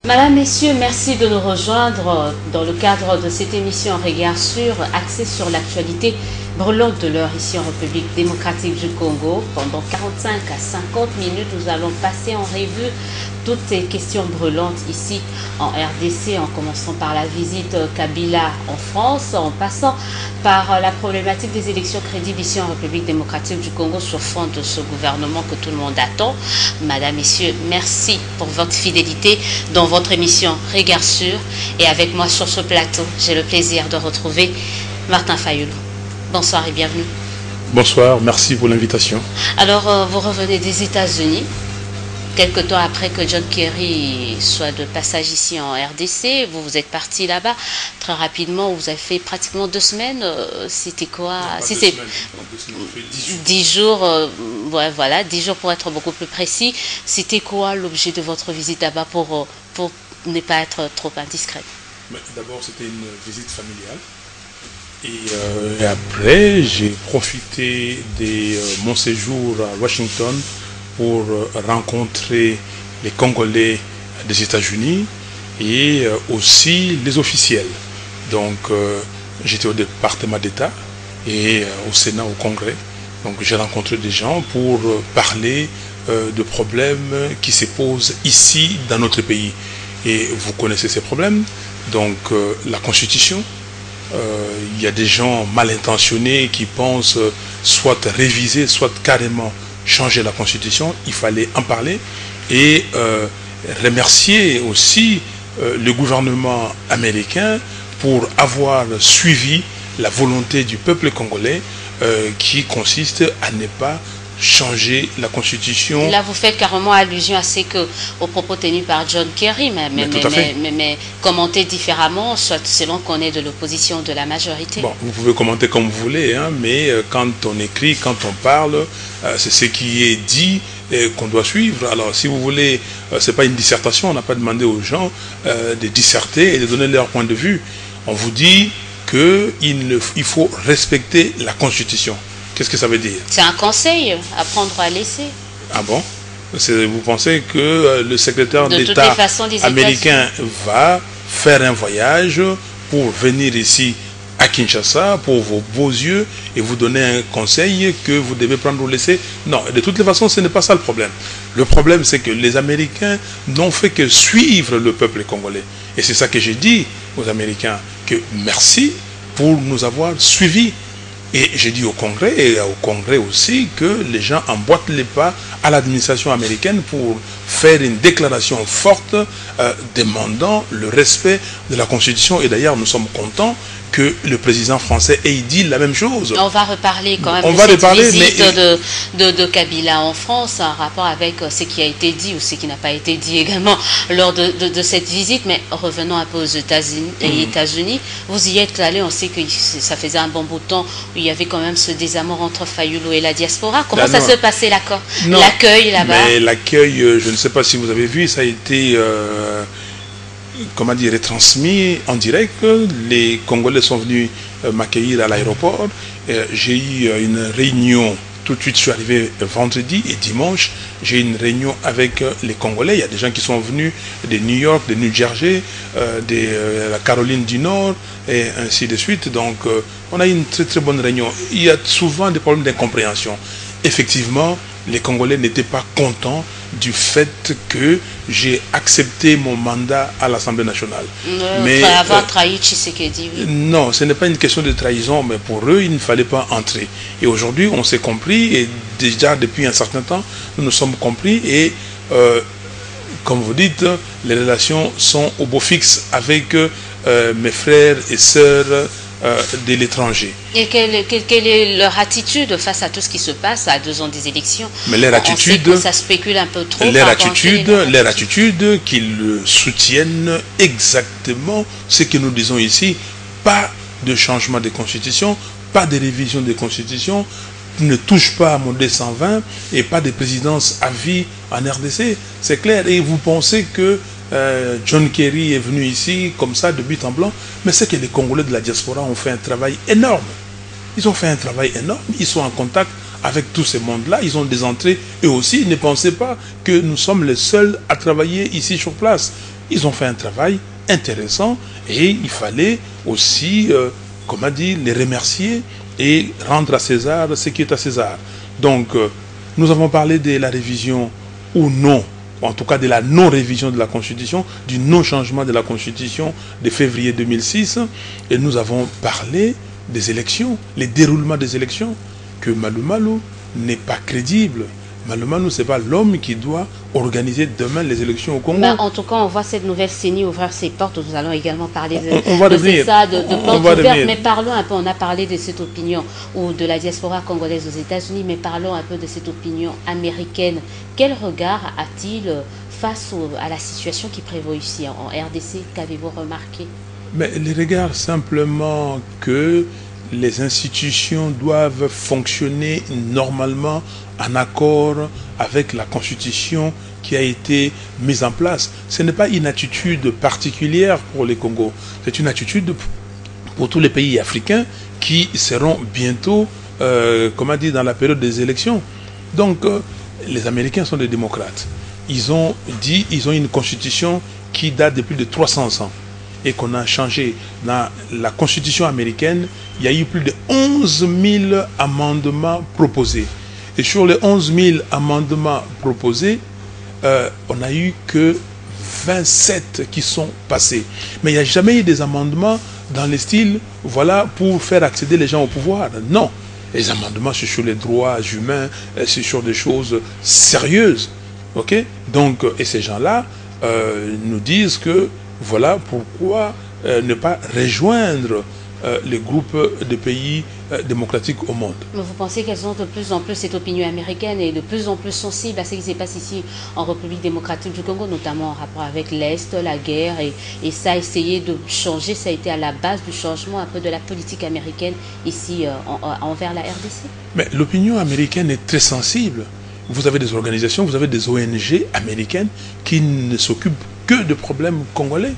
Madame, Messieurs, merci de nous rejoindre dans le cadre de cette émission Regard Sûr, axée sur l'actualité brûlante de l'heure ici en République démocratique du Congo. Pendant 45 à 50 minutes, nous allons passer en revue toutes ces questions brûlantes ici en RDC, en commençant par la visite Kabila en France, en passant par la problématique des élections crédibles ici en République démocratique du Congo sur fond de ce gouvernement que tout le monde attend. Madame, Messieurs, merci pour votre fidélité dans votre émission Regard Sûr. Et avec moi sur ce plateau, j'ai le plaisir de retrouver Martin Fayulu. Bonsoir et bienvenue. Bonsoir, merci pour l'invitation. Alors, vous revenez des États-Unis, quelque temps après que John Kerry soit de passage ici en RDC. Vous êtes parti là-bas très rapidement, vous avez fait pratiquement 2 semaines. C'était quoi? Si c'est 10 jours. 10 jours, ouais, voilà, 10 jours pour être beaucoup plus précis. C'était quoi l'objet de votre visite là-bas pour ne pas être trop indiscrète? D'abord, c'était une visite familiale. Et après, j'ai profité de mon séjour à Washington pour rencontrer les Congolais des États-Unis et aussi les officiels. Donc, j'étais au département d'État et au Sénat, au Congrès. Donc, j'ai rencontré des gens pour parler de problèmes qui se posent ici, dans notre pays. Et vous connaissez ces problèmes. Donc, la Constitution. Il y a des gens mal intentionnés qui pensent soit réviser, soit carrément changer la Constitution. Il fallait en parler et remercier aussi le gouvernement américain pour avoir suivi la volonté du peuple congolais qui consiste à ne pas changer la Constitution. Là, vous faites carrément allusion à aux propos tenus par John Kerry, mais commenter différemment, soit selon qu'on est de l'opposition de la majorité. Bon, vous pouvez commenter comme vous voulez, hein, mais quand on écrit, quand on parle, c'est ce qui est dit qu'on doit suivre. Alors, si vous voulez, c'est pas une dissertation, on n'a pas demandé aux gens de disserter et de donner leur point de vue. On vous dit qu'il faut respecter la Constitution. Qu'est-ce que ça veut dire? C'est un conseil à prendre ou à laisser. Ah bon? Vous pensez que le secrétaire d'État américain va faire un voyage pour venir ici à Kinshasa pour vos beaux yeux et vous donner un conseil que vous devez prendre ou laisser? Non, de toutes les façons, ce n'est pas ça le problème. Le problème, c'est que les Américains n'ont fait que suivre le peuple congolais. Et c'est ça que j'ai dit aux Américains, que merci pour nous avoir suivis. Et j'ai dit au Congrès, et au Congrès aussi, que les gens emboîtent les pas à l'administration américaine pour faire une déclaration forte demandant le respect de la Constitution. Et d'ailleurs, nous sommes contents que le président français ait dit la même chose. On va reparler quand même de cette visite de Kabila en France, en rapport avec ce qui a été dit ou ce qui n'a pas été dit également lors de cette visite. Mais revenons un peu aux États-Unis. Vous y êtes allé, on sait que ça faisait un bon bout de temps où il y avait quand même ce désamour entre Fayulu et la diaspora. Comment ça se passait l'accueil là-bas? L'accueil, je ne sais pas si vous avez vu, ça a été... comment dire, retransmis en direct. Les Congolais sont venus m'accueillir à l'aéroport. J'ai eu une réunion, tout de suite je suis arrivé vendredi et dimanche, j'ai eu une réunion avec les Congolais. Il y a des gens qui sont venus de New York, de New Jersey, de la Caroline du Nord et ainsi de suite. Donc on a eu une très très bonne réunion. Il y a souvent des problèmes d'incompréhension. Effectivement, les Congolais n'étaient pas contents du fait que j'ai accepté mon mandat à l'Assemblée nationale. Mais avoir trahi Tshisekedi, oui. Non, ce n'est pas une question de trahison, mais pour eux, il ne fallait pas entrer. Et aujourd'hui, on s'est compris, et déjà depuis un certain temps, nous nous sommes compris, et comme vous dites, les relations sont au beau fixe avec mes frères et sœurs de l'étranger. Et quelle est leur attitude face à tout ce qui se passe à 2 ans des élections? Mais leur attitude, ça spécule un peu trop. Leur attitude qu'ils soutiennent exactement ce que nous disons ici. Pas de changement de constitution, pas de révision de constitution, ne touche pas à mon 220 et pas de présidence à vie en RDC. C'est clair. Et vous pensez que John Kerry est venu ici comme ça de but en blanc, mais c'est que les Congolais de la diaspora ont fait un travail énorme. Ils ont fait un travail énorme, ils sont en contact avec tous ces mondes-là, ils ont des entrées eux aussi. Ne pensez pas que nous sommes les seuls à travailler ici sur place. ils ont fait un travail intéressant et il fallait aussi, comment dire, les remercier et rendre à César ce qui est à César. Donc, nous avons parlé de la révision ou non, en tout cas de la non-révision de la Constitution, du non-changement de la Constitution de février 2006, et nous avons parlé des élections, les déroulements des élections, que Malou Malou n'est pas crédible. Malou Malou, ce n'est pas l'homme qui doit organiser demain les élections au Congo. Ben, en tout cas, on voit cette nouvelle CENI ouvrir ses portes. Nous allons également parler de ça, de portes ouvertes. Mais parlons un peu, on a parlé de cette opinion ou de la diaspora congolaise aux États-Unis, mais parlons un peu de cette opinion américaine. Quel regard a-t-il face à la situation qui prévaut ici en RDC? Qu'avez-vous remarqué? Mais les regards simplement que les institutions doivent fonctionner normalement en accord avec la Constitution qui a été mise en place. Ce n'est pas une attitude particulière pour les Congo, c'est une attitude pour tous les pays africains qui seront bientôt, comment dire, dans la période des élections. Donc, les Américains sont des démocrates. Ils ont une Constitution qui date de plus de 300 ans et qu'on a changé. Dans la Constitution américaine, il y a eu plus de 11 000 amendements proposés. Et sur les 11 000 amendements proposés, on n'a eu que 27 qui sont passés. Mais il n'y a jamais eu des amendements dans le style, voilà, pour faire accéder les gens au pouvoir. Non. Les amendements, c'est sur les droits humains, c'est sur des choses sérieuses. Ok? Donc, et ces gens-là nous disent que voilà pourquoi ne pas rejoindre les groupes de pays démocratiques au monde. Mais vous pensez qu'elles ont de plus en plus cette opinion américaine et de plus en plus sensible à ce qui se passe ici en République démocratique du Congo, notamment en rapport avec l'Est, la guerre, et ça a essayé de changer, ça a été à la base du changement un peu de la politique américaine ici envers la RDC? Mais l'opinion américaine est très sensible. Vous avez des organisations, vous avez des ONG américaines qui ne s'occupent que de problèmes congolais.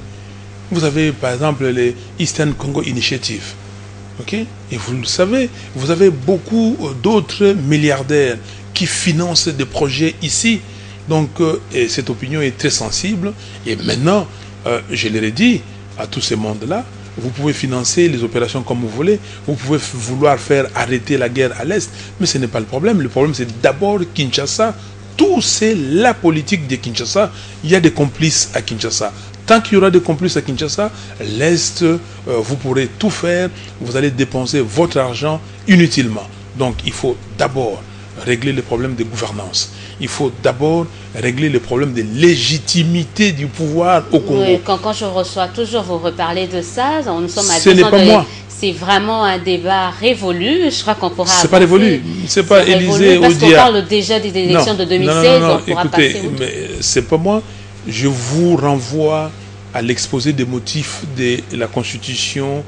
Vous avez par exemple les Eastern Congo Initiative. Okay? Et vous le savez, vous avez beaucoup d'autres milliardaires qui financent des projets ici. Donc et cette opinion est très sensible. Et maintenant, je leur ai dit à tous ces mondes-là, vous pouvez financer les opérations comme vous voulez, vous pouvez vouloir faire arrêter la guerre à l'Est, mais ce n'est pas le problème. Le problème, c'est d'abord Kinshasa. Tout c'est la politique de Kinshasa. Il y a des complices à Kinshasa. Tant qu'il y aura des complices à Kinshasa, l'Est, vous pourrez tout faire, vous allez dépenser votre argent inutilement. Donc il faut d'abord régler les problèmes de gouvernance. Il faut d'abord régler les problèmes de légitimité du pouvoir au Congo. Oui, quand je reçois toujours, vous reparlez de ça, nous sommes à ce n'est pas moi. C'est vraiment un débat révolu. Je crois qu'on pourra. C'est pas révolu. C'est pas Élysée Parce Odia. qu'on parle déjà des élections de 2016. Non, on pourra écoutez, passer. Mais c'est pas moi. Je vous renvoie à l'exposé des motifs de la Constitution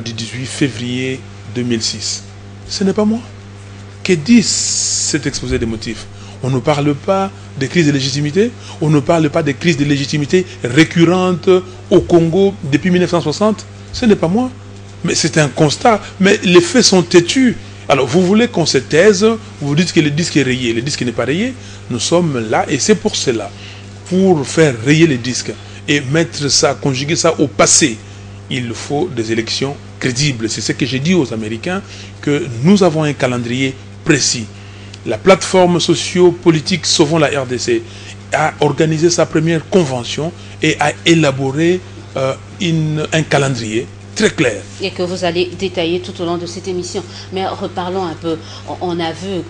du 18 février 2006. Ce n'est pas moi. Que dit cet exposé des motifs? On ne parle pas de crise de légitimité, on ne parle pas de crise de légitimité récurrente au Congo depuis 1960. Ce n'est pas moi. Mais c'est un constat. Mais les faits sont têtus. Alors, vous voulez qu'on se taise, vous dites que le disque est rayé. Le disque n'est pas rayé. Nous sommes là et c'est pour cela. Pour faire rayer le disque et mettre ça, conjuguer ça au passé, il faut des élections crédibles. C'est ce que j'ai dit aux Américains, que nous avons un calendrier précis. La plateforme socio-politique Sauvons la RDC a organisé sa première convention et a élaboré un calendrier très clair. Et que vous allez détailler tout au long de cette émission. Mais reparlons un peu. On a vu,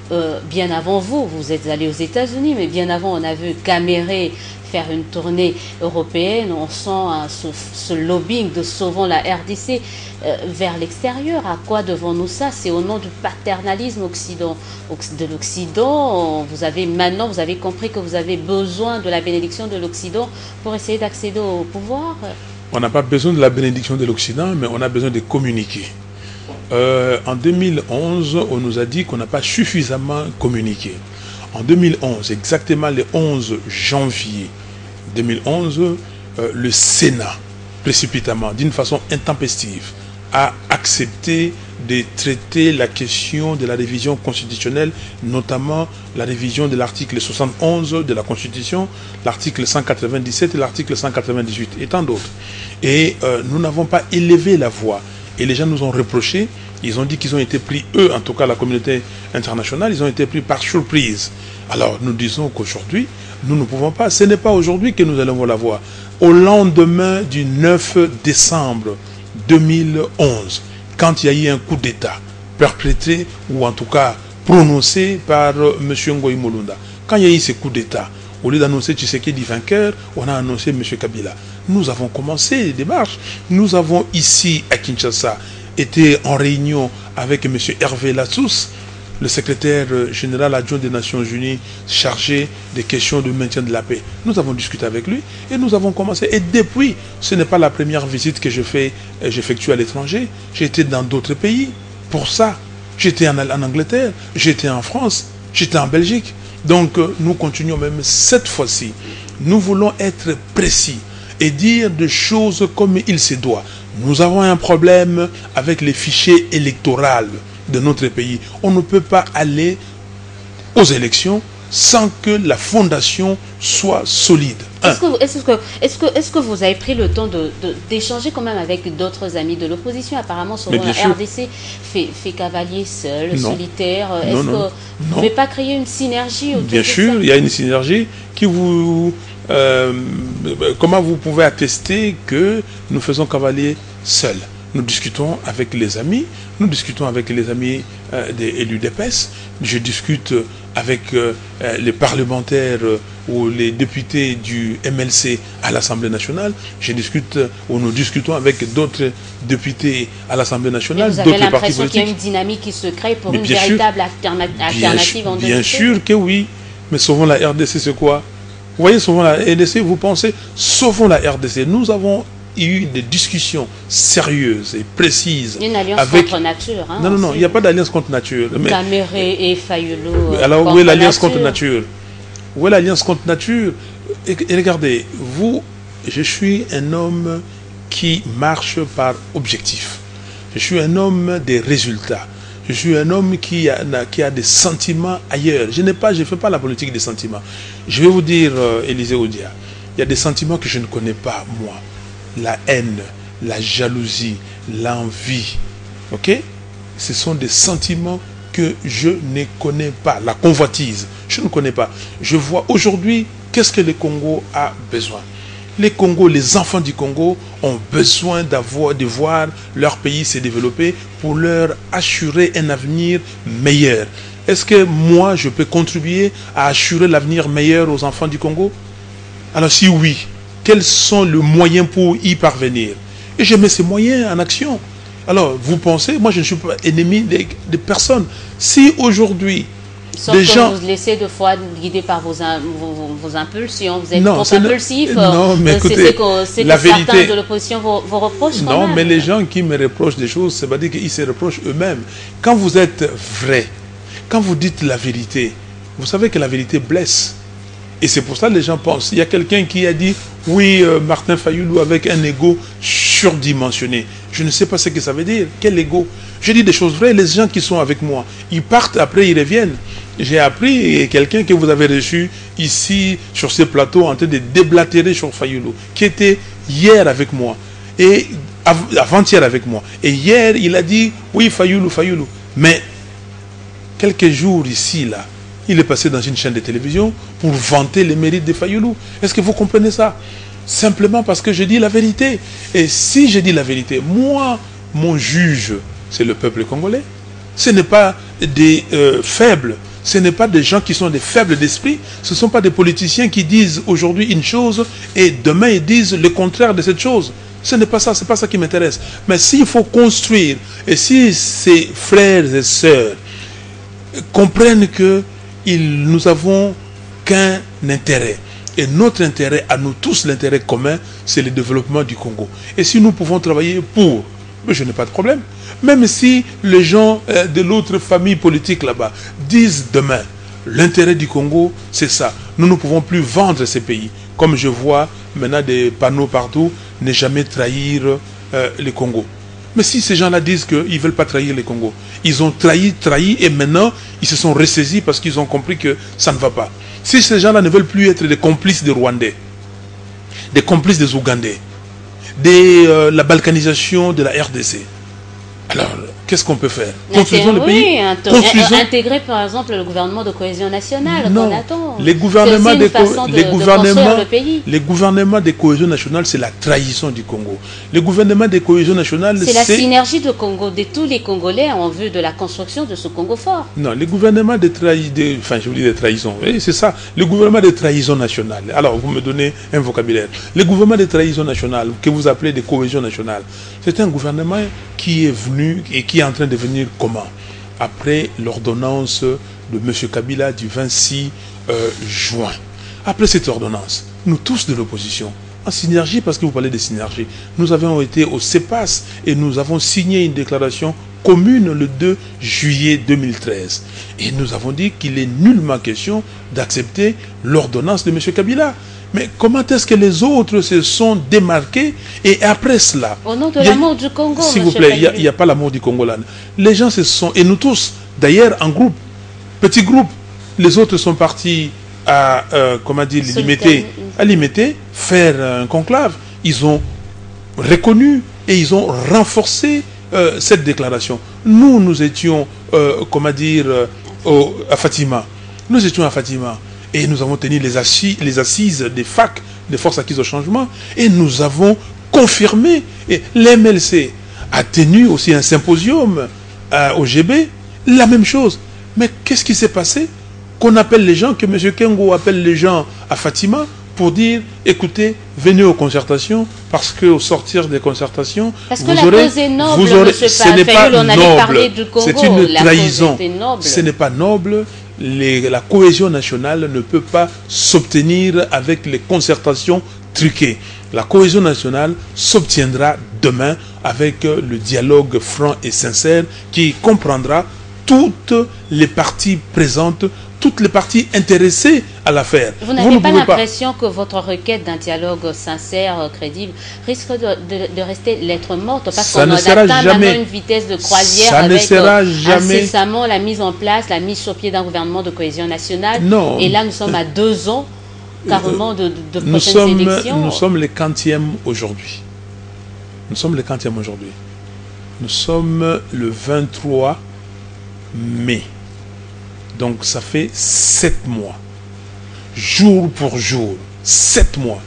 bien avant vous, vous êtes allé aux États-Unis, mais bien avant, on a vu Caméré faire une tournée européenne. On sent ce lobbying de Sauvons la RDC vers l'extérieur. À quoi devons-nous ça? C'est au nom du paternalisme de l'Occident. Vous avez compris que vous avez besoin de la bénédiction de l'Occident pour essayer d'accéder au pouvoir. On n'a pas besoin de la bénédiction de l'Occident, mais on a besoin de communiquer. En 2011, on nous a dit qu'on n'a pas suffisamment communiqué. En 2011, exactement le 11 janvier 2011, le Sénat, précipitamment, d'une façon intempestive, a accepté de traiter la question de la révision constitutionnelle, notamment la révision de l'article 71 de la Constitution, l'article 197 et l'article 198, et tant d'autres. Et nous n'avons pas élevé la voix. Et les gens nous ont reproché, ils ont dit qu'ils ont été pris, eux, en tout cas la communauté internationale, ils ont été pris par surprise. Alors nous disons qu'aujourd'hui, nous ne pouvons pas, ce n'est pas aujourd'hui que nous allons la voix. Au lendemain du 9 décembre 2011, quand il y a eu un coup d'État perpétré, ou en tout cas prononcé par M. Ngoï Molunda, quand il y a eu ce coup d'État, au lieu d'annoncer Tshisekedi vainqueur, on a annoncé M. Kabila. Nous avons commencé les démarches. Nous avons ici, à Kinshasa, été en réunion avec M. Hervé Latsous, le secrétaire général adjoint des Nations Unies chargé des questions de maintien de la paix. Nous avons discuté avec lui et nous avons commencé. Et depuis, ce n'est pas la première visite que j'effectue à l'étranger. J'ai été dans d'autres pays pour ça. J'étais en Angleterre, j'étais en France, j'étais en Belgique. Donc nous continuons même cette fois-ci. Nous voulons être précis et dire des choses comme il se doit. Nous avons un problème avec les fichiers électoraux de notre pays. On ne peut pas aller aux élections sans que la fondation soit solide. Est-ce que vous avez pris le temps d'échanger quand même avec d'autres amis de l'opposition? Apparemment, souvent la RDC fait cavalier seul, solitaire. Est-ce que vous ne pouvez pas créer une synergie autour de ça? Bien sûr, il y a une synergie qui vous... comment vous pouvez attester que nous faisons cavalier seul? Nous discutons avec les amis, nous discutons avec les amis des élus d'EPES, je discute avec les parlementaires ou les députés du MLC à l'Assemblée nationale, nous discutons avec d'autres députés à l'Assemblée nationale, d'autres partis politiques. Vous avez l'impression qu'il y a une dynamique qui se crée pour une véritable alternative en 2020? Bien sûr que oui, mais souvent la RDC c'est quoi? Vous voyez, souvent la RDC, vous pensez, sauvons la RDC. Nous avons eu des discussions sérieuses et précises. Une alliance contre nature. Hein, non, il n'y a pas d'alliance contre nature. Caméré et Fayulu. Alors où est l'alliance contre nature? Où est l'alliance contre nature? Et regardez, je suis un homme qui marche par objectif. Je suis un homme des résultats. Je suis un homme qui a des sentiments ailleurs. Je ne fais pas la politique des sentiments. Je vais vous dire, Élisée Odia, il y a des sentiments que je ne connais pas, moi. La haine, la jalousie, l'envie. Ok? Ce sont des sentiments que je ne connais pas. La convoitise, je ne connais pas. Je vois aujourd'hui, qu'est-ce que le Congo a besoin? Les enfants du Congo ont besoin de voir leur pays se développer pour leur assurer un avenir meilleur. Est-ce que moi, je peux contribuer à assurer l'avenir meilleur aux enfants du Congo? Alors si oui, quels sont les moyens pour y parvenir? Et je mets ces moyens en action. Alors, vous pensez, moi je ne suis pas ennemi de personne. Si aujourd'hui, des gens... vous laissez de fois guider par vos impulsions, vous êtes trop impulsif. Non, mais écoutez, c'est que certains de l'opposition vous reprochent quand même. Non, mais les gens qui me reprochent des choses, c'est pas dire qu'ils se reprochent eux-mêmes. Quand vous êtes vrai, quand vous dites la vérité, vous savez que la vérité blesse. Et c'est pour ça que les gens pensent. Il y a quelqu'un qui a dit, oui, Martin Fayulu avec un ego surdimensionné. Je ne sais pas ce que ça veut dire. Quel ego? Je dis des choses vraies. Les gens qui sont avec moi, ils partent, après ils reviennent. J'ai appris quelqu'un que vous avez reçu ici, sur ce plateau, en train de déblatérer sur Fayulu, qui était hier avec moi, et avant-hier avec moi. Et hier, il a dit, oui, Fayulu. Mais, quelques jours ici, là, il est passé dans une chaîne de télévision pour vanter les mérites de Fayulu. Est-ce que vous comprenez ça? Simplement parce que je dis la vérité. Et si je dis la vérité, moi, mon juge, c'est le peuple congolais. Ce n'est pas des faibles. Ce n'est pas des gens qui sont des faibles d'esprit. Ce ne sont pas des politiciens qui disent aujourd'hui une chose et demain ils disent le contraire de cette chose. Ce n'est pas ça, c'est pas ça qui m'intéresse. Mais s'il faut construire, et si ces frères et sœurs comprennent que nous n'avons qu'un intérêt. Et notre intérêt, à nous tous, l'intérêt commun, c'est le développement du Congo. Et si nous pouvons travailler pour, je n'ai pas de problème. Même si les gens de l'autre famille politique là-bas disent demain, l'intérêt du Congo, c'est ça. Nous ne pouvons plus vendre ces pays. Comme je vois maintenant des panneaux partout, ne jamais trahir le Congo. Mais si ces gens-là disent qu'ils ne veulent pas trahir les Congos, ils ont trahi, et maintenant, ils se sont ressaisis parce qu'ils ont compris que ça ne va pas. Si ces gens-là ne veulent plus être des complices des Rwandais, des complices des Ougandais, de la balkanisation de la RDC, alors, qu'est-ce qu'on peut faire? Construisons le pays. Intégrer par exemple le gouvernement de cohésion nationale. Non, les gouvernements de cohésion nationale, c'est la trahison du Congo. Les gouvernements de cohésion nationale, c'est la synergie de Congo, de tous les Congolais en vue de la construction de ce Congo fort. Non, les gouvernements de trahison, enfin je vous dis de trahison, c'est ça, le gouvernement de trahison nationale. Alors, vous me donnez un vocabulaire. Le gouvernement de trahison nationale, que vous appelez de cohésion nationale, c'est un gouvernement qui est venu et qui est en train de venir comment? Après l'ordonnance de M. Kabila du 26 juin. Après cette ordonnance, nous tous de l'opposition, en synergie, parce que vous parlez de synergie, nous avons été au CEPAS et nous avons signé une déclaration commune le 2 juillet 2013. Et nous avons dit qu'il est nullement question d'accepter l'ordonnance de M. Kabila. Mais comment est-ce que les autres se sont démarqués? Et après cela... Au nom de l'amour du Congo, s'il vous plaît, il n'y a pas l'amour du Congo là. Les gens se sont... Et nous tous, d'ailleurs, en groupe, petit groupe, les autres sont partis à, comment dire, limiter, faire un conclave. Ils ont reconnu et ils ont renforcé cette déclaration. Nous étions, comment dire, à Fatima. Nous étions à Fatima. Et nous avons tenu les assises des FAC, des forces acquises au changement, et nous avons confirmé. Et l'MLC a tenu aussi un symposium au GB, la même chose. Mais qu'est-ce qui s'est passé? Qu'on appelle les gens, que M. Kengo appelle les gens à Fatima pour dire, écoutez, venez aux concertations, parce qu'au sortir des concertations, vous aurez... Ce n'est pas noble, c'est une trahison. Ce n'est pas noble. La cohésion nationale ne peut pas s'obtenir avec les concertations truquées. La cohésion nationale s'obtiendra demain avec le dialogue franc et sincère qui comprendra toutes les parties présentes, toutes les parties intéressées à l'affaire. Vous n'avez pas l'impression que votre requête d'un dialogue sincère, crédible, risque de rester lettre morte? Parce qu'on atteint maintenant une vitesse de croisière avec incessamment la mise en place, la mise sur pied d'un gouvernement de cohésion nationale. Non. Et là, nous sommes à 2 ans carrément de prochaines élections. Nous sommes les 40e aujourd'hui. Nous sommes les 40e aujourd'hui. Nous sommes le 23 mai. Donc ça fait 7 mois, jour pour jour, 7 mois,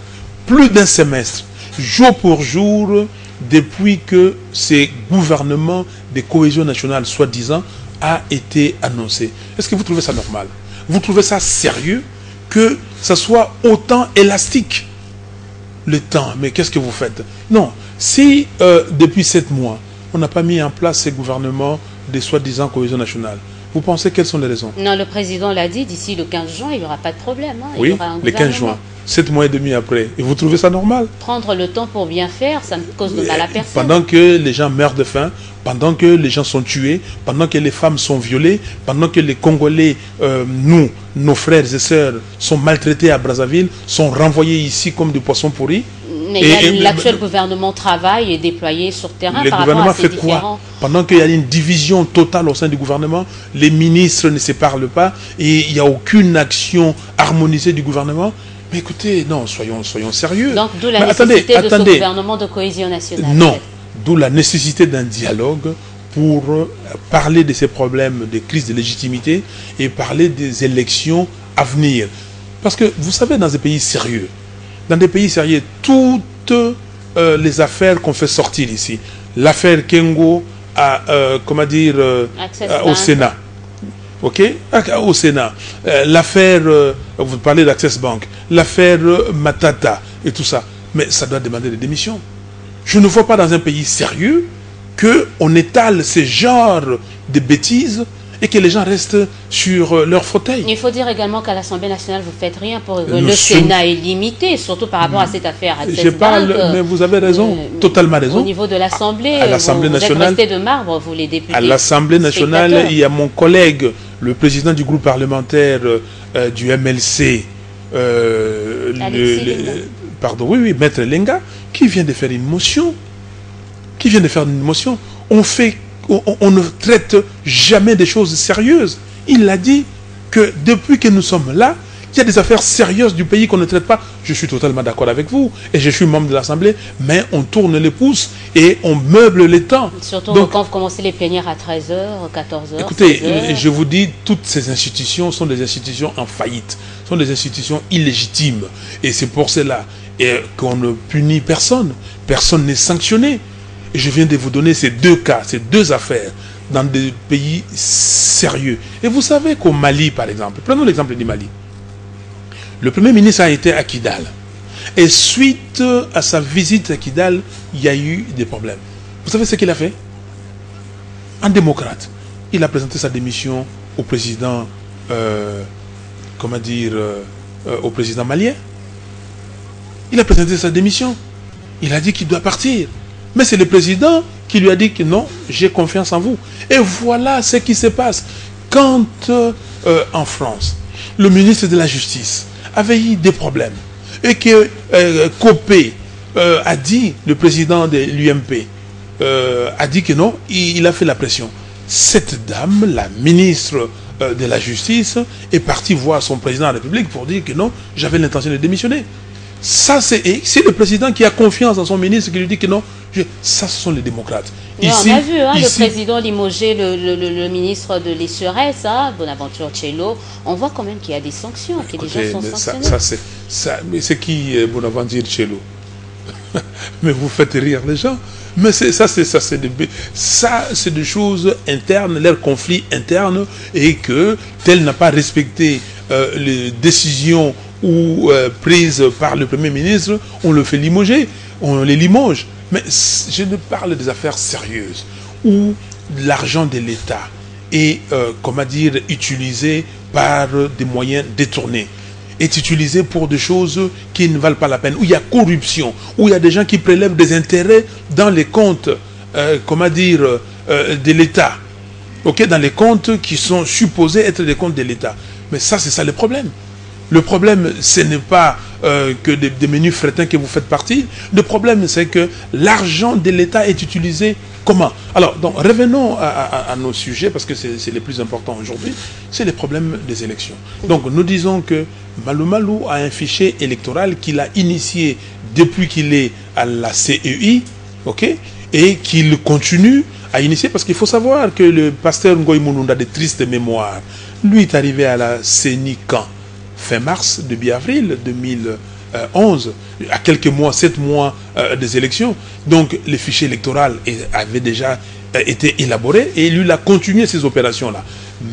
plus d'un semestre, jour pour jour, depuis que ces gouvernements de cohésion nationale, soi-disant, a été annoncé. Est-ce que vous trouvez ça normal? Vous trouvez ça sérieux que ça soit autant élastique le temps? Mais qu'est-ce que vous faites? Non, si depuis 7 mois, on n'a pas mis en place ces gouvernements de soi-disant cohésion nationale, vous pensez quelles sont les raisons? Non, le président l'a dit, d'ici le 15 juin, il n'y aura pas de problème. Hein. Oui, le 15 juin, 7 mois et demi après. Et vous trouvez ça normal? Prendre le temps pour bien faire, ça ne cause de mal à personne. Pendant que les gens meurent de faim, pendant que les gens sont tués, pendant que les femmes sont violées, pendant que les Congolais, nos frères et sœurs, sont maltraités à Brazzaville, sont renvoyés ici comme des poissons pourris. Mais l'actuel gouvernement travaille et est déployé sur terrain par rapport à ces différents... Pendant qu'il y a une division totale au sein du gouvernement, les ministres ne se parlent pas et il n'y a aucune action harmonisée du gouvernement. Mais écoutez, non, soyons sérieux. Donc d'où la nécessité de ce gouvernement de cohésion nationale. Non, d'où la nécessité d'un dialogue pour parler de ces problèmes de crise de légitimité et parler des élections à venir. Parce que vous savez, dans des pays sérieux, toutes les affaires qu'on fait sortir ici, l'affaire Kengo au Sénat, ok, au Sénat, l'affaire, vous parlez d'Access Bank, l'affaire Matata et tout ça, mais ça doit demander des démissions. Je ne vois pas dans un pays sérieux qu'on étale ce genre de bêtises et que les gens restent sur leur fauteuil. Il faut dire également qu'à l'Assemblée nationale, vous ne faites rien pour le Sénat est limité, surtout par rapport à cette affaire. Je parle, mais vous avez raison, totalement raison. Au niveau de l'Assemblée, vous êtes restés de marbre, vous les députés. À l'Assemblée nationale, il y a mon collègue, le président du groupe parlementaire du MLC, Maître Lenga, qui vient de faire une motion qui vient de faire une motion. On ne traite jamais des choses sérieuses. Il a dit que depuis que nous sommes là, il y a des affaires sérieuses du pays qu'on ne traite pas. Je suis totalement d'accord avec vous. Et je suis membre de l'Assemblée. Mais on tourne les pouces et on meuble les temps. Surtout donc, quand vous commencez les plénières à 13h, 14h. Écoutez, je vous dis, toutes ces institutions sont des institutions en faillite. Sont des institutions illégitimes. Et c'est pour cela qu'on ne punit personne. Personne n'est sanctionné. Et je viens de vous donner ces deux cas, ces deux affaires dans des pays sérieux. Et vous savez qu'au Mali, par exemple, prenons l'exemple du Mali. Le Premier ministre a été à Kidal. Et suite à sa visite à Kidal, il y a eu des problèmes. Vous savez ce qu'il a fait? En démocrate, il a présenté sa démission au président, au président malien. Il a présenté sa démission. Il a dit qu'il doit partir. Mais c'est le président qui lui a dit que non, j'ai confiance en vous. Et voilà ce qui se passe. Quand en France, le ministre de la Justice avait eu des problèmes et que Copé a dit, le président de l'UMP, a dit que non, il a fait la pression. Cette dame, la ministre de la Justice, est partie voir son président de la République pour dire que non, j'avais l'intention de démissionner. Ça, c'est le président qui a confiance en son ministre qui lui dit que non. Ça, ce sont les démocrates. Ici, on a vu le président limoger le ministre de l'Essurès, Bonaventure Cello. On voit quand même qu'il y a des sanctions, que les gens sont sanctionnés. Mais c'est qui Bonaventure Cello? Mais vous faites rire les gens. Mais ça, c'est des choses internes, leurs conflits internes, et que tel n'a pas respecté les décisions prises par le Premier ministre, on le fait limoger, on les limoge. Mais je ne parle des affaires sérieuses où l'argent de l'État est, utilisé par des moyens détournés, est utilisé pour des choses qui ne valent pas la peine, où il y a corruption, où il y a des gens qui prélèvent des intérêts dans les comptes, de l'État, dans les comptes qui sont supposés être des comptes de l'État. Mais ça, c'est ça le problème. Le problème, ce n'est pas que des menus frétins que vous faites partie. Le problème, c'est que l'argent de l'État est utilisé comment? Alors, donc, revenons à nos sujets, parce que c'est les plus importants aujourd'hui. C'est les problèmes des élections. Donc, nous disons que Malou Malou a un fichier électoral qu'il a initié depuis qu'il est à la CEI, et qu'il continue à initier, parce qu'il faut savoir que le pasteur Ngoï Moulounda, de triste mémoire, lui est arrivé à la CENI quand? Fin mars, début avril 2011, à quelques mois, 7 mois des élections. Donc, le fichier électoral avait déjà été élaboré et lui, il a continué ces opérations-là.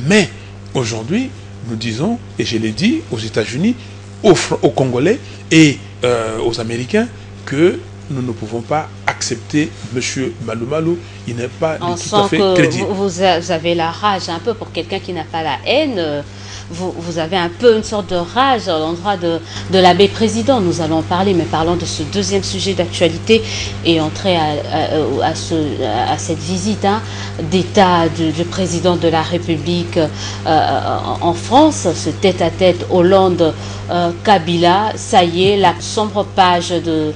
Mais, aujourd'hui, nous disons, et je l'ai dit aux États-Unis, aux Congolais et aux Américains, que nous ne pouvons pas accepter M. Malou Malou. Il n'est pas tout à fait crédible. Vous avez la rage un peu pour quelqu'un qui n'a pas la haine. Vous avez un peu une sorte de rage à l'endroit de l'abbé président. Nous allons parler, mais parlons de ce deuxième sujet d'actualité et entrer à cette visite d'État du président de la République en France, ce tête-à-tête Hollande-Kabila. Ça y est, la sombre page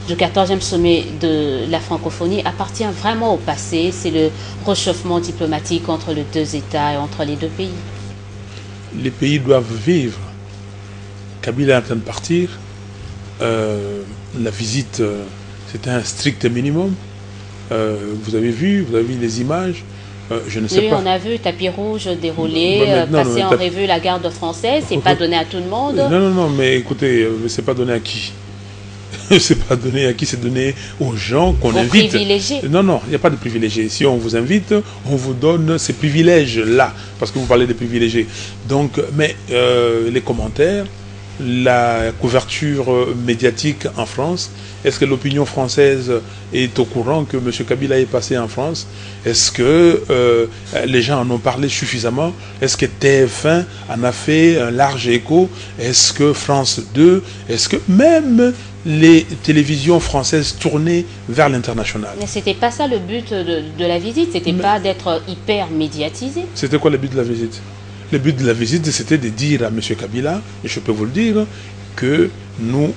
du 14e sommet de la francophonie appartient vraiment au passé. C'est le réchauffement diplomatique entre les deux États et entre les deux pays. Les pays doivent vivre. Kabila est en train de partir. La visite, c'était un strict minimum. Vous avez vu les images. Je ne sais pas. On a vu tapis rouge déroulé, passer en revue la garde française. C'est pas donné à tout le monde. Non, mais écoutez, c'est pas donné à qui? C'est pas donné à qui, c'est donné aux gens qu'on invite. Privilégiés. Non, il n'y a pas de privilégiés. Si on vous invite, on vous donne ces privilèges-là, parce que vous parlez de privilégiés. Donc, mais les commentaires, la couverture médiatique en France, est-ce que l'opinion française est au courant que M. Kabila est passé en France? Est-ce que les gens en ont parlé suffisamment? Est-ce que TF1 en a fait un large écho? Est-ce que France 2? Est-ce que même les télévisions françaises tournées vers l'international? Mais c'était pas ça le but de la visite, c'était pas d'être hyper médiatisé. C'était quoi le but de la visite? Le but de la visite, c'était de dire à M. Kabila, et je peux vous le dire, que nous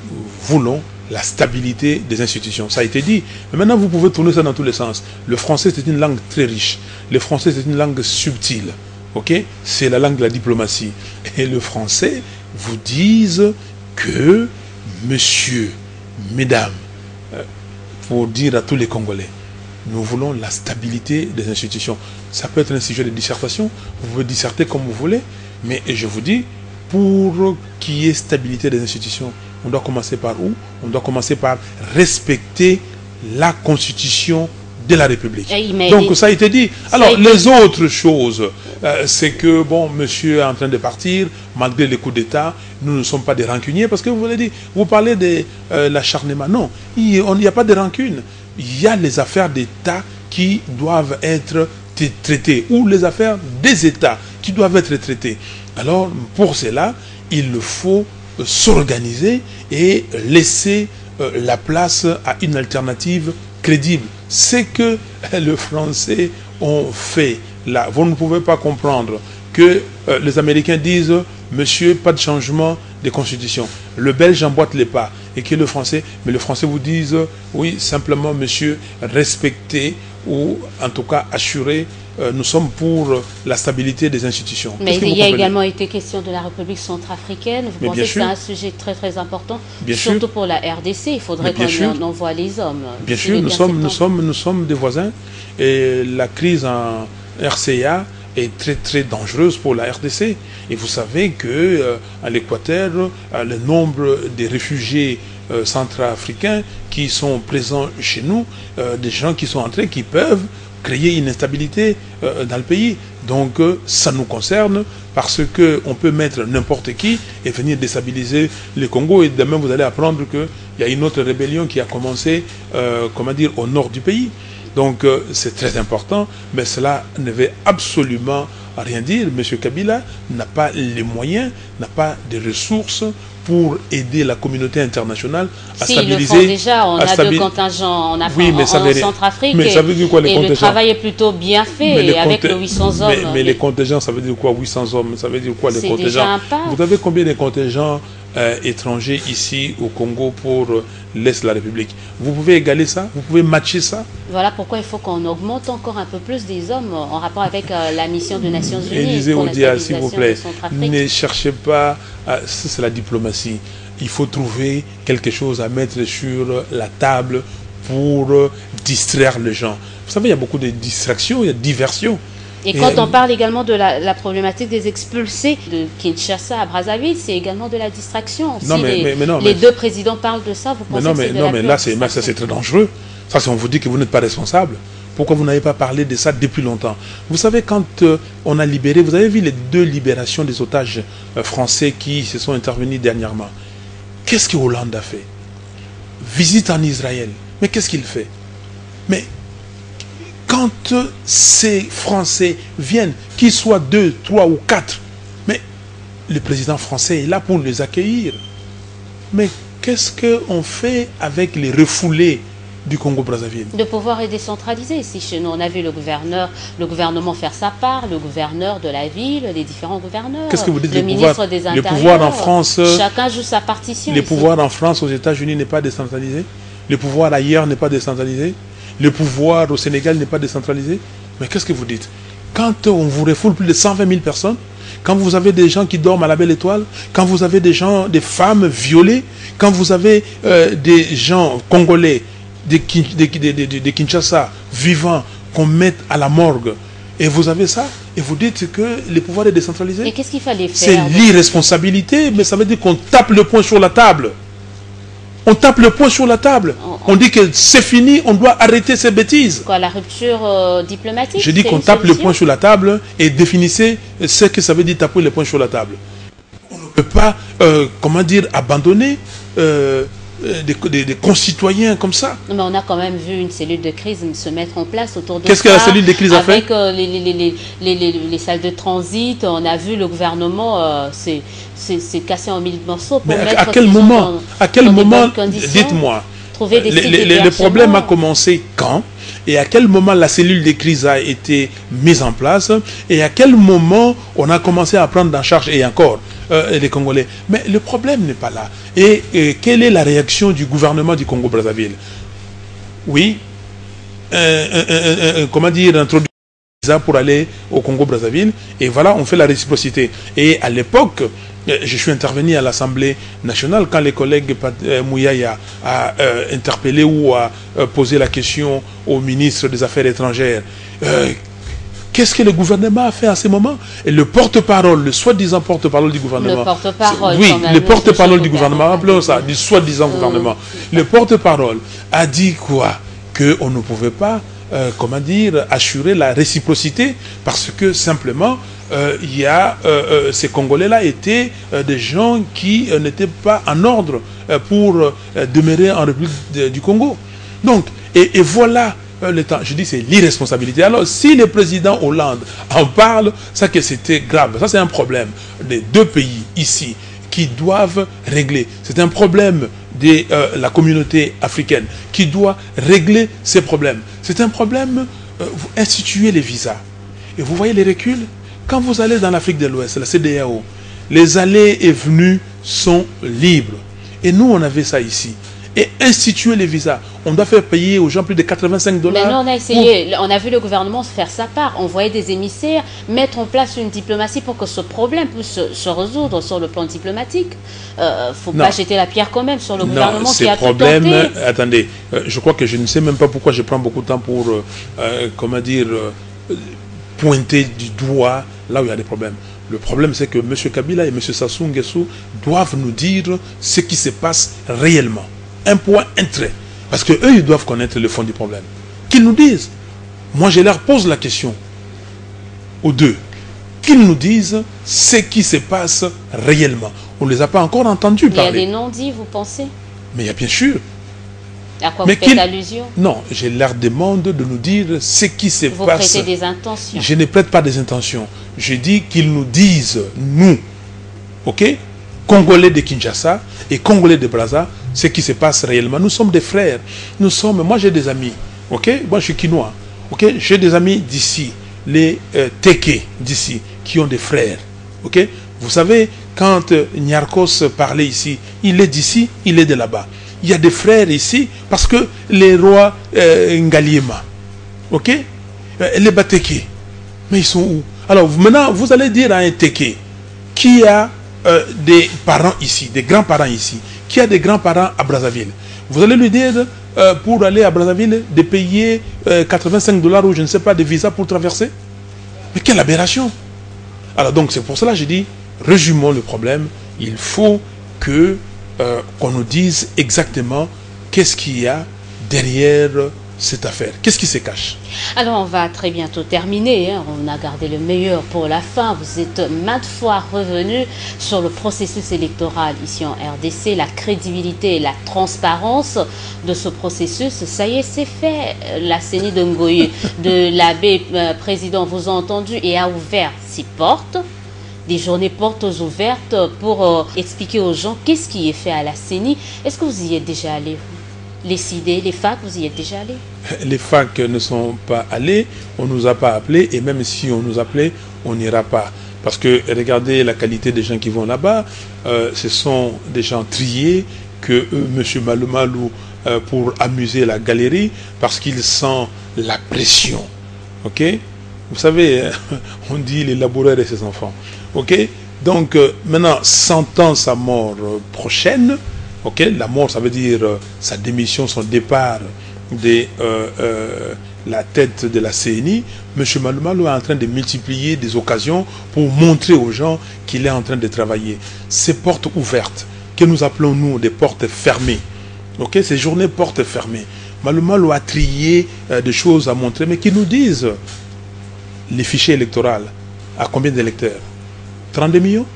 voulons la stabilité des institutions. Ça a été dit. Mais maintenant, vous pouvez tourner ça dans tous les sens. Le français, c'est une langue très riche. Le français, c'est une langue subtile. Okay? C'est la langue de la diplomatie. Et le français vous dise que, monsieur, mesdames, pour dire à tous les Congolais, nous voulons la stabilité des institutions. Ça peut être un sujet de dissertation. Vous pouvez disserter comme vous voulez. Mais je vous dis, pour qu'il y ait stabilité des institutions, on doit commencer par où? On doit commencer par respecter la Constitution de la République. Donc ça a été dit. Alors les autres choses, c'est que, bon, monsieur est en train de partir, malgré les coups d'État, nous ne sommes pas des rancuniers, parce que vous l'avez dit, vous parlez de l'acharnement. Non, il n'y a pas de rancune. Il y a les affaires d'État qui doivent être traitées, ou les affaires des États qui doivent être traitées. Alors, pour cela, il faut s'organiser et laisser la place à une alternative crédible. C'est que les Français ont fait là. Vous ne pouvez pas comprendre que les Américains disent « Monsieur, pas de changement de constitution ». Le Belge emboîte les pas et que le Français, mais le Français vous disent « Oui, simplement, monsieur, respectez ou en tout cas assurer nous sommes pour la stabilité des institutions. » Mais il y a également été question de la République centrafricaine. Vous pensez que c'est un sujet très très important, surtout pour la RDC. Il faudrait qu'on envoie les hommes. Bien sûr, nous sommes des voisins et la crise en RCA est très très dangereuse pour la RDC. Et vous savez que à l'Équateur, le nombre des réfugiés centrafricains qui sont présents chez nous, des gens qui sont entrés, qui peuvent créer une instabilité dans le pays. Donc ça nous concerne parce qu'on peut mettre n'importe qui et venir déstabiliser le Congo. Et demain vous allez apprendre qu'il y a une autre rébellion qui a commencé comment dire, au nord du pays. Donc c'est très important, mais cela ne veut absolument rien dire. M. Kabila n'a pas les moyens, n'a pas de ressources pour aider la communauté internationale à stabiliser. Ils le font déjà, on a deux contingents en Centrafrique, mais ça veut dire quoi, les contingents? Le travail est plutôt bien fait avec les 800 hommes. Mais les contingents, ça veut dire quoi, 800 hommes? Ça veut dire quoi, les contingents? C'est déjà un pas. Vous avez combien de contingents étrangers ici au Congo pour l'Est de la République? Vous pouvez égaler ça? Vous pouvez matcher ça? Voilà pourquoi il faut qu'on augmente encore un peu plus des hommes en rapport avec la mission des Nations Unies. Élisée Odia, s'il vous plaît, ne cherchez pas, c'est la diplomatie. Il faut trouver quelque chose à mettre sur la table pour distraire les gens. Vous savez, il y a beaucoup de distractions, il y a de diversions. Et quand on parle également de la problématique des expulsés de Kinshasa à Brazzaville, c'est également de la distraction. Non, Si les deux présidents parlent de ça, vous pensez que c'est de la là, c'est très dangereux. Ça, c'est on vous dit que vous n'êtes pas responsable. Pourquoi vous n'avez pas parlé de ça depuis longtemps? Vous savez, quand on a libéré, vous avez vu les 2 libérations des otages français qui se sont intervenus dernièrement. Qu'est-ce que Hollande a fait? Visite en Israël. Mais qu'est-ce qu'il fait? Mais quand ces Français viennent, qu'ils soient 2, 3 ou 4, mais le président français est là pour les accueillir. Mais qu'est-ce qu'on fait avec les refoulés du Congo-Brazzaville? Le pouvoir est décentralisé. Ici, chez nous, on a vu le gouvernement faire sa part, le gouverneur de la ville, les différents gouverneurs, qu'est-ce que vous dites, le ministre des Intérieurs. Le pouvoir en France, chacun joue sa partition. Le pouvoir en France, aux États-Unis, n'est pas décentralisé. Le pouvoir ailleurs n'est pas décentralisé. Le pouvoir au Sénégal n'est pas décentralisé. Mais qu'est-ce que vous dites? Quand on vous refoule plus de 120 000 personnes, quand vous avez des gens qui dorment à la Belle Étoile, quand vous avez des femmes violées, quand vous avez des gens congolais de Kinshasa vivants qu'on mette à la morgue, et vous avez ça, et vous dites que le pouvoir est décentralisé. Et qu'est-ce qu'il fallait faire? C'est l'irresponsabilité, mais ça veut dire qu'on tape le poing sur la table. On tape le poing sur la table. On dit que c'est fini, on doit arrêter ces bêtises. Quoi, la rupture diplomatique? Je dis qu'on tape le poing sur la table et définissez ce que ça veut dire taper le poing sur la table. On ne peut pas, comment dire, abandonner des concitoyens comme ça. Non, mais on a quand même vu une cellule de crise se mettre en place autour de Qu'est-ce que la cellule de crise a fait? Avec les salles de transit, on a vu le gouvernement s'est cassé en 1000 morceaux pour mettre à quel moment, dites-moi, le problème a commencé quand et à quel moment la cellule de crise a été mise en place et à quel moment on a commencé à prendre en charge, et encore, les Congolais. Mais le problème n'est pas là. Et quelle est la réaction du gouvernement du Congo-Brazzaville? Oui, comment dire, introduire pour aller au Congo-Brazzaville, et voilà, on fait la réciprocité. Et à l'époque, je suis intervenu à l'Assemblée nationale quand les collègues Mouyaya a interpellé ou a posé la question au ministre des Affaires étrangères. Qu'est-ce que le gouvernement a fait à ce moment? Et le porte-parole, le soi-disant porte-parole du gouvernement. Le porte-parole. Oui, le porte-parole du gouvernement, appelons ça, du soi-disant gouvernement. Le porte-parole a dit quoi? Qu'on ne pouvait pas, comment dire, assurer la réciprocité parce que simplement, il y a ces Congolais-là étaient des gens qui n'étaient pas en ordre pour demeurer en République du Congo. Donc, et voilà le temps. Je dis c'est l'irresponsabilité. Alors, si le président Hollande en parle, ça que c'était grave. Ça, c'est un problème des deux pays ici qui doivent régler. C'est un problème de la communauté africaine qui doit régler ces problèmes. C'est un problème, vous instituez les visas. Et vous voyez les reculs. Quand vous allez dans l'Afrique de l'Ouest, la CEDEAO, les allées et venues sont libres. Et nous, on avait ça ici. Et instituer les visas. On doit faire payer aux gens plus de 85 $. Mais nous, on a essayé, on a vu le gouvernement faire sa part, envoyer des émissaires, mettre en place une diplomatie pour que ce problème puisse se résoudre sur le plan diplomatique. Il ne faut pas jeter la pierre quand même sur le gouvernement qui a tout tenté. Attendez, je crois que je ne sais même pas pourquoi je prends beaucoup de temps pour, comment dire, pointer du doigt là où il y a des problèmes. Le problème, c'est que M. Kabila et M. Sassou Nguesso doivent nous dire ce qui se passe réellement. Un point, un trait. Parce qu'eux, ils doivent connaître le fond du problème. Qu'ils nous disent. Moi, je leur pose la question aux deux. Qu'ils nous disent ce qui se passe réellement. On ne les a pas encore entendus parler. Il y a des non-dits, vous pensez? Mais il y a bien sûr. À quoi vous faites allusion? Non, je leur demande de nous dire ce qui se passe. Vous prêtez des intentions. Je ne prête pas des intentions. Je dis qu'ils nous disent, nous, ok, Congolais de Kinshasa et Congolais de Brazza, ce qui se passe réellement. Nous sommes des frères. Nous sommes, moi j'ai des amis, ok, moi je suis quinois, ok, j'ai des amis d'ici, les Teke d'ici, qui ont des frères, ok. Vous savez, quand Nyarkos parlait ici, il est d'ici, il est de là-bas. Il y a des frères ici, parce que les rois Ngaliema, ok, les Bateke, mais ils sont où? Alors maintenant, vous allez dire à un Teke qui a des parents ici, des grands-parents ici, qui a des grands-parents à Brazzaville. Vous allez lui dire, pour aller à Brazzaville, de payer 85 $ ou je ne sais pas, de visa pour traverser. Mais quelle aberration! Alors donc, c'est pour cela que je dis, résumons le problème. Il faut que qu'on nous dise exactement qu'est-ce qu'il y a derrière cette affaire. Qu'est-ce qui se cache? Alors, on va très bientôt terminer. Hein. On a gardé le meilleur pour la fin. Vous êtes maintes fois revenu sur le processus électoral ici en RDC, la crédibilité et la transparence de ce processus. Ça y est, c'est fait. La CENI de Ngoyi, de l'abbé président, vous a entendu et a ouvert ses portes. Des journées portes ouvertes pour expliquer aux gens qu'est-ce qui est fait à la CENI. Est-ce que vous y êtes déjà allé? Les CID, les FAC, vous y êtes déjà allés? Les FAC ne sont pas allés, on ne nous a pas appelés, et même si on nous appelait, on n'ira pas. Parce que regardez la qualité des gens qui vont là-bas, ce sont des gens triés que M. Malumalou, pour amuser la galerie, parce qu'il sent la pression. Ok? Vous savez, on dit les laboureurs et ses enfants. Ok? Donc, maintenant, sentant sa mort prochaine, ok, la mort, ça veut dire sa démission, son départ de la tête de la CENI. M. Malumalou est en train de multiplier des occasions pour montrer aux gens qu'il est en train de travailler. Ces portes ouvertes, que nous appelons nous des portes fermées, ok, ces journées portes fermées. Malumalou a trié des choses à montrer, mais qui nous disent les fichiers électoraux, à combien d'électeurs? 32 millions?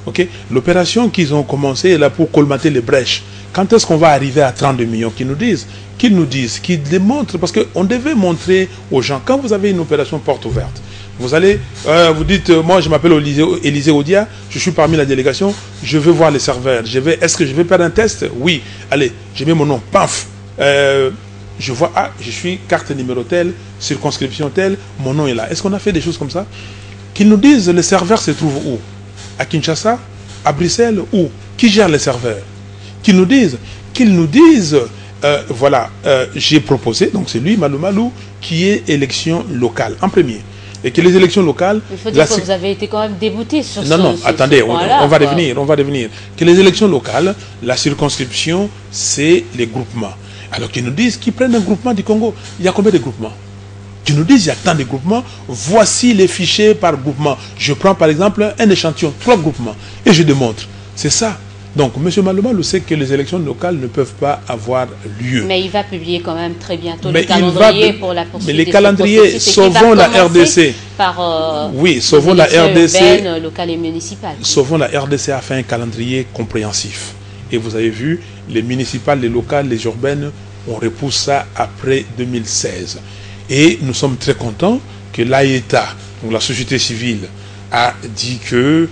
Okay. L'opération qu'ils ont commencé est là pour colmater les brèches. Quand est-ce qu'on va arriver à 32 millions? Qu'ils nous disent, qu'ils démontrent, parce qu'on devait montrer aux gens, quand vous avez une opération porte ouverte, vous allez, vous dites, moi je m'appelle Élisée Odia, je suis parmi la délégation, je veux voir les serveurs, est-ce que je vais faire un test? Oui, allez, je mets mon nom, paf, je vois, ah, je suis carte numéro telle, circonscription telle, mon nom est là. Est-ce qu'on a fait des choses comme ça? Qu'ils nous disent, les serveurs se trouvent où? à Kinshasa, à Bruxelles, où? Qui gère les serveurs? Qu'ils nous disent, voilà, j'ai proposé, donc c'est lui, Malou Malou, qui est élection locale, en premier. Et que les élections locales... Il faut dire que vous avez été quand même débouté sur Non, attendez, on va revenir. Que les élections locales, la circonscription, c'est les groupements. Alors qu'ils nous disent qu'ils prennent un groupement du Congo. Il y a combien de groupements? Qu'ils nous disent il y a tant de groupements, voici les fichiers par groupement. Je prends par exemple un échantillon, 3 groupements, et je démontre. C'est ça. Donc, M. Malou Malou sait que les élections locales ne peuvent pas avoir lieu. Mais il va publier quand même très bientôt le calendrier pour la poursuite. Mais les calendriers, sauvons la RDC. Oui, sauvons la RDC. Urbaine, locale et municipale. Sauvons la RDC a fait un calendrier compréhensif. Et vous avez vu, les municipales, les locales, les urbaines, on repousse ça après 2016. Et nous sommes très contents que l'AETA, donc la société civile, a dit que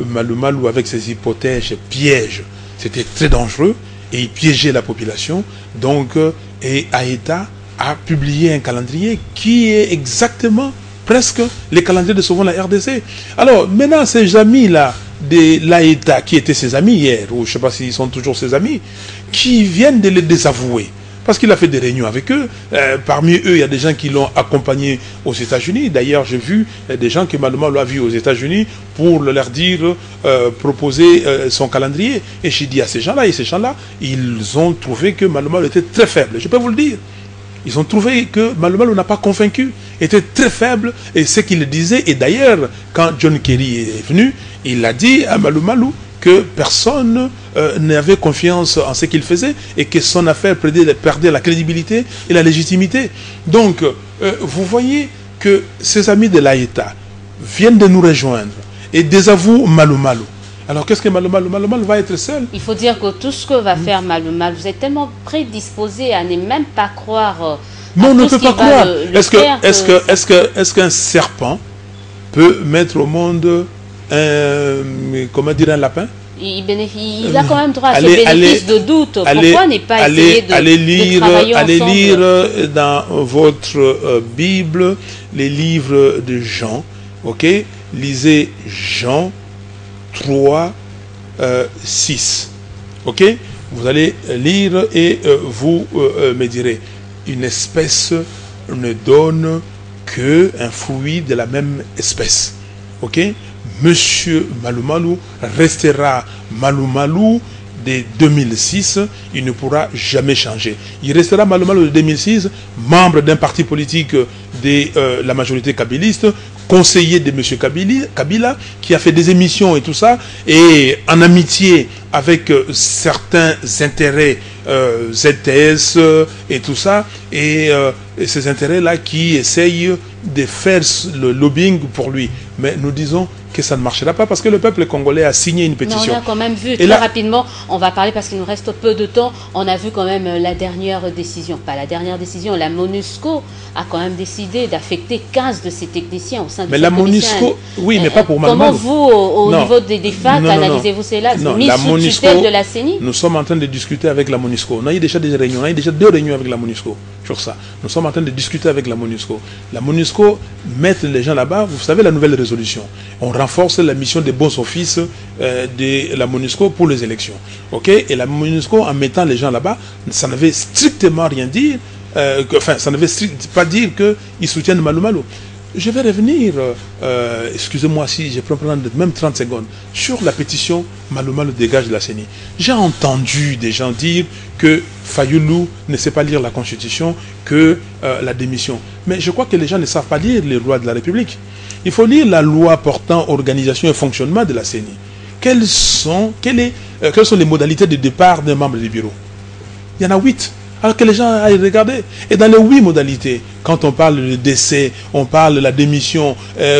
Malou Malou, avec ses hypothèses, piège. C'était très dangereux et il piégeait la population. Donc, et AETA a publié un calendrier qui est exactement presque les calendriers de Sauvons la RDC. Alors, maintenant, ces amis-là de l'AETA, qui étaient ses amis hier, ou je ne sais pas s'ils sont toujours ses amis, qui viennent de les désavouer. Parce qu'il a fait des réunions avec eux. Parmi eux, il y a des gens qui l'ont accompagné aux États-Unis. D'ailleurs, j'ai vu des gens que Malou Malou a vu aux États-Unis pour leur dire, proposer son calendrier. Et j'ai dit à ces gens-là, ils ont trouvé que Malou Malou était très faible. Je peux vous le dire. Ils ont trouvé que Malou Malou n'a pas convaincu, était très faible, et ce qu'il disait. Et d'ailleurs, quand John Kerry est venu, il a dit à Malou Malou que personne n'avait confiance en ce qu'il faisait et que son affaire perdait la crédibilité et la légitimité. Donc, vous voyez que ces amis de l'AETA viennent de nous rejoindre et désavouent Malou Malou. Alors, qu'est-ce que Malou Malou? Malou Malou va être seul. Il faut dire que tout ce que va faire Malou Malou, vous êtes tellement prédisposé à ne même pas croire. Non, on ne peut pas croire. Est-ce qu'un serpent peut mettre au monde comment dire, un lapin? Il a quand même droit à ce bénéfice de doute. Pourquoi ne pas essayer de travailler ensemble? Allez lire dans votre Bible les livres de Jean. Ok? Lisez Jean 3, 6. Ok? Vous allez lire et vous me direz, une espèce ne donne qu'un fruit de la même espèce. Ok? Monsieur Malou Malou restera Malou Malou de 2006, il ne pourra jamais changer. Il restera Malou Malou de 2006, membre d'un parti politique de la majorité kabyliste, conseiller de M. Kabila, qui a fait des émissions et tout ça, et en amitié avec certains intérêts ZTS et tout ça, et ces intérêts-là qui essayent de faire le lobbying pour lui. Mais nous disons que ça ne marchera pas parce que le peuple congolais a signé une pétition. Non, on a quand même vu, très rapidement, on va parler parce qu'il nous reste peu de temps, on a vu quand même la dernière décision, pas la dernière décision, la MONUSCO a quand même décidé d'affecter 15 de ses techniciens au sein de cette MONUSCO, oui, mais pas pour Malou Comment Malou. vous, au niveau des FAC, analysez-vous cela? Mise sous tutelle de la CENI? Nous sommes en train de discuter avec la MONUSCO. On a eu déjà des réunions, on a eu déjà 2 réunions avec la MONUSCO sur ça. Nous sommes en train de discuter avec la MONUSCO. La MONUSCO met les gens là-bas, vous savez la nouvelle résolution. On renforce la mission des bons offices de la MONUSCO pour les élections. Ok? Et la MONUSCO, en mettant les gens là-bas, ça n'avait strictement rien dire, ça ne veut pas dire qu'ils soutiennent Malou Malou. Je vais revenir, excusez-moi si je peux prendre même 30 secondes, sur la pétition Malou Malou dégage de la CENI. J'ai entendu des gens dire que Fayoulou ne sait pas lire la Constitution, que la démission. Mais je crois que les gens ne savent pas lire les lois de la République. Il faut lire la loi portant organisation et fonctionnement de la CENI. Quelles sont les modalités de départ d'un membre du bureau? Il y en a 8. Alors que les gens aillent regarder. Et dans les 8 modalités, quand on parle de décès, on parle de la démission,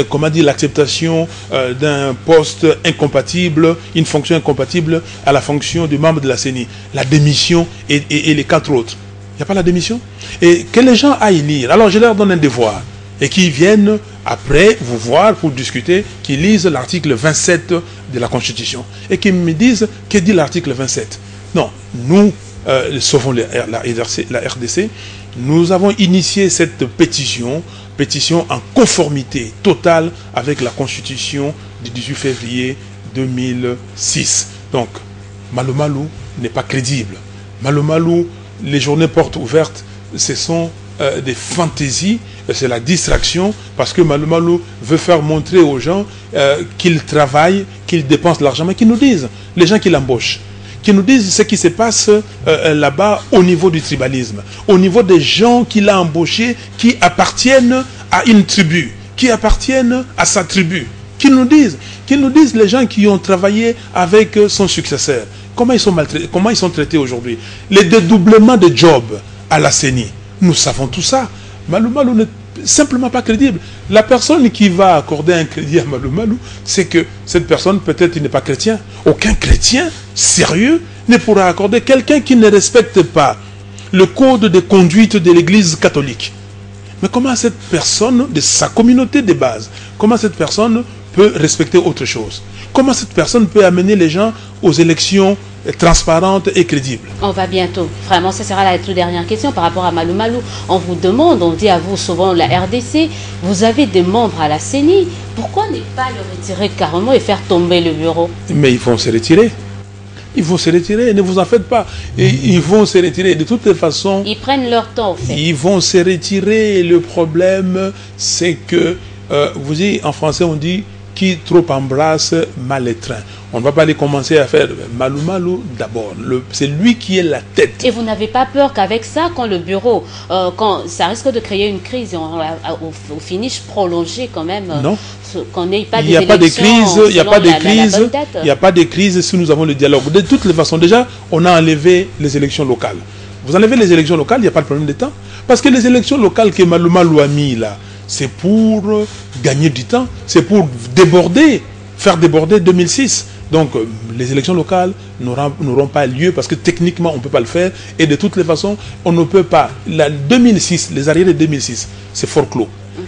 comment dire, l'acceptation d'un poste incompatible, une fonction incompatible à la fonction du membre de la CENI, la démission et les 4 autres. Il n'y a pas la démission? Et que les gens aillent lire. Alors je leur donne un devoir. Et qu'ils viennent après vous voir pour discuter, qu'ils lisent l'article 27 de la Constitution. Et qu'ils me disent, que dit l'article 27? Non, nous, Sauvons la RDC, nous avons initié cette pétition en conformité totale avec la Constitution du 18 février 2006. Donc, Malo Malo n'est pas crédible. Malo Malo, les journées portes ouvertes, ce sont des fantaisies, c'est la distraction, parce que Malo Malo veut faire montrer aux gens qu'il travaille, qu'il dépense de l'argent, mais qu'ils nous disent, les gens qui l'embauchent, qui nous disent ce qui se passe là-bas au niveau du tribalisme, au niveau des gens qu'il a embauchés, qui appartiennent à une tribu, qui appartiennent à sa tribu, qui nous disent les gens qui ont travaillé avec son successeur, comment ils sont maltraités, comment ils sont traités aujourd'hui, les dédoublements de job à la CENI, nous savons tout ça. Malo Malo n'est simplement pas crédible. La personne qui va accorder un crédit à Malo Malo, c'est que cette personne, peut-être, il n'est pas chrétien. Aucun chrétien sérieux ne pourra accorder quelqu'un qui ne respecte pas le code de conduite de l'Église catholique. Mais comment cette personne, de sa communauté de base, comment cette personne peut respecter autre chose? Comment cette personne peut amener les gens aux élections transparentes et crédibles? On va bientôt. Vraiment, ce sera la toute dernière question par rapport à Malo Malo. On vous demande, on dit à vous souvent la RDC, vous avez des membres à la CENI, pourquoi ne pas le retirer carrément et faire tomber le bureau? Mais ils vont se retirer. Ils vont se retirer, ne vous en faites pas. Et ils vont se retirer. De toutes les façons, ils prennent leur temps, en fait. Ils vont se retirer. Le problème, c'est que, vous dites, en français, on dit, qui trop embrasse mal étreint. On ne va pas aller commencer à faire Malo Malo d'abord. C'est lui qui est la tête. Et vous n'avez pas peur qu'avec ça, quand le bureau, quand ça risque de créer une crise, au finish prolongé quand même. Non. Qu'on n'ait pas il n'y a pas de crise, il n'y a pas de crise, il n'y a pas de crise si nous avons le dialogue. De toutes les façons, déjà, on a enlevé les élections locales. Vous enlevez les élections locales, il n'y a pas de problème de temps. Parce que les élections locales que Malo Malo a mis là, c'est pour gagner du temps, c'est pour déborder, faire déborder 2006. Donc, les élections locales n'auront pas lieu parce que techniquement, on ne peut pas le faire. Et de toutes les façons, on ne peut pas. La 2006, les arriérés de 2006, c'est fort clos.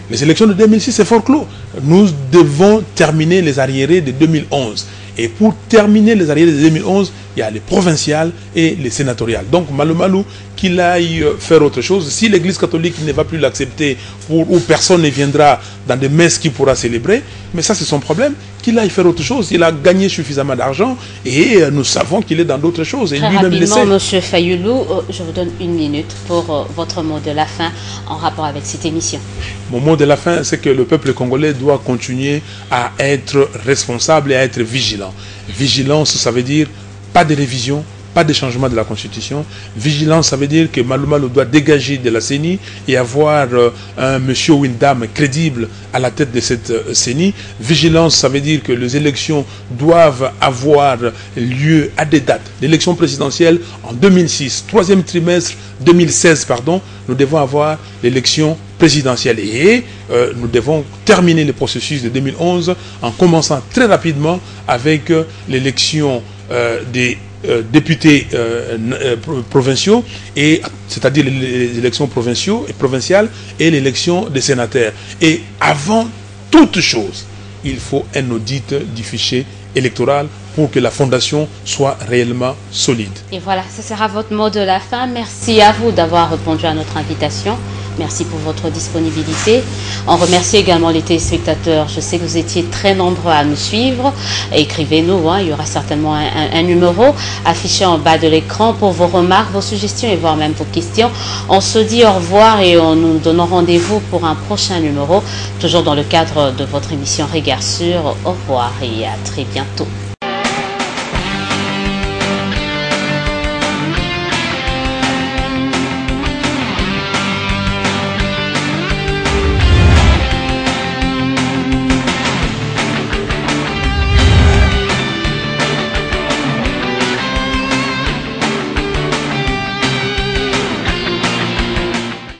Les élections de 2006, c'est fort clos. Nous devons terminer les arriérés de 2011. Et pour terminer les arriérés de 2011, il y a les provinciales et les sénatoriales. Donc, Malo Malo, qu'il aille faire autre chose. Si l'Église catholique ne va plus l'accepter, ou personne ne viendra dans des messes qu'il pourra célébrer, mais ça, c'est son problème, qu'il aille faire autre chose. Il a gagné suffisamment d'argent et nous savons qu'il est dans d'autres choses. Et très lui-même rapidement, M. Fayoulou, je vous donne une minute pour votre mot de la fin en rapport avec cette émission. Mon mot de la fin, c'est que le peuple congolais doit continuer à être responsable et à être vigilant. Vigilance, ça veut dire pas de révision, pas de changement de la Constitution. Vigilance, ça veut dire que Malo Malo doit dégager de la CENI et avoir un monsieur ou une dame crédible à la tête de cette CENI. Vigilance, ça veut dire que les élections doivent avoir lieu à des dates. L'élection présidentielle en 2006, troisième trimestre 2016, pardon, nous devons avoir l'élection présidentielle. Et nous devons terminer le processus de 2011 en commençant très rapidement avec l'élection des députés provinciaux, c'est-à-dire les élections provinciales et l'élection des sénateurs. Et avant toute chose, il faut un audit du fichier électoral pour que la fondation soit réellement solide. Et voilà, ce sera votre mot de la fin. Merci à vous d'avoir répondu à notre invitation. Merci pour votre disponibilité. On remercie également les téléspectateurs. Je sais que vous étiez très nombreux à nous suivre. Écrivez-nous, hein, il y aura certainement un numéro affiché en bas de l'écran pour vos remarques, vos suggestions et voire même vos questions. On se dit au revoir et nous donnons rendez-vous pour un prochain numéro, toujours dans le cadre de votre émission Regard Sûr. Au revoir et à très bientôt.